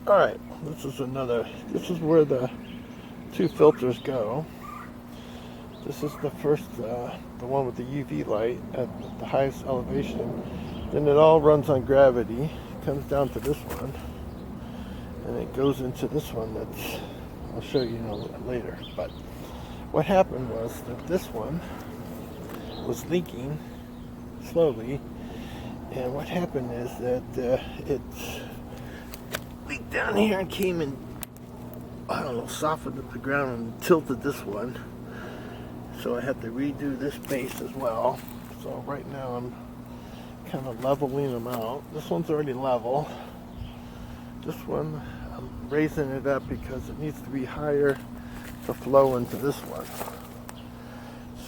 Alright, this is where the two filters go. This is the first, the one with the UV light at the highest elevation. Then it all runs on gravity, comes down to this one, and it goes into this one that's, I'll show you later. But what happened was that this one was leaking slowly, and what happened is that it leaked down here and came and, I don't know, softened up the ground and tilted this one. So I had to redo this base as well. So right now I'm kind of leveling them out. This one's already level. This one I'm raising it up because it needs to be higher to flow into this one.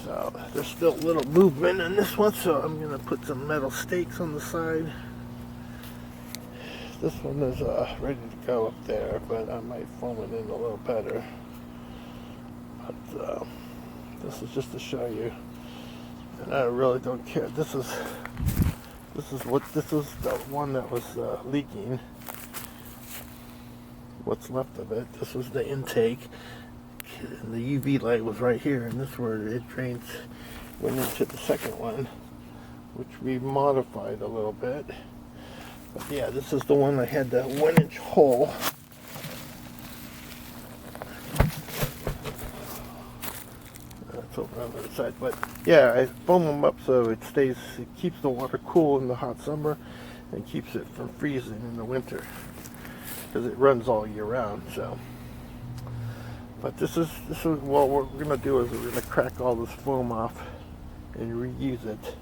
So there's still a little movement in this one, so I'm going to put some metal stakes on the side. This one is ready to go up there, but I might foam it in a little better. But this is just to show you, and I really don't care. This is the one that was leaking. What's left of it. This was the intake, and the UV light was right here, and this is where it drains, went into the second one, which we modified a little bit. But yeah, this is the one I had that 1-inch hole. That's over on the other side. But yeah, I foam them up so it keeps the water cool in the hot summer and keeps it from freezing in the winter, because it runs all year round. So, but this is what we're gonna do is we're gonna crack all this foam off and reuse it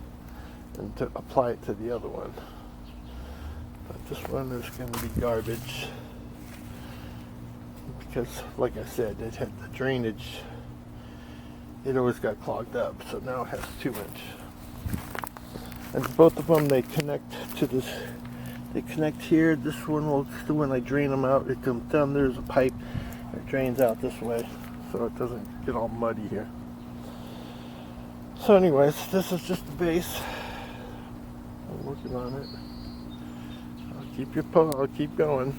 and to apply it to the other one. But this one is going to be garbage because, like I said, it had the drainage. It always got clogged up, so now it has 2-inch. And both of them, they connect to this. They connect here. This one will, when I drain them out, it comes down. There's a pipe. It drains out this way, so it doesn't get all muddy here. So, anyways, this is just the base. I'm working on it. I'll keep going.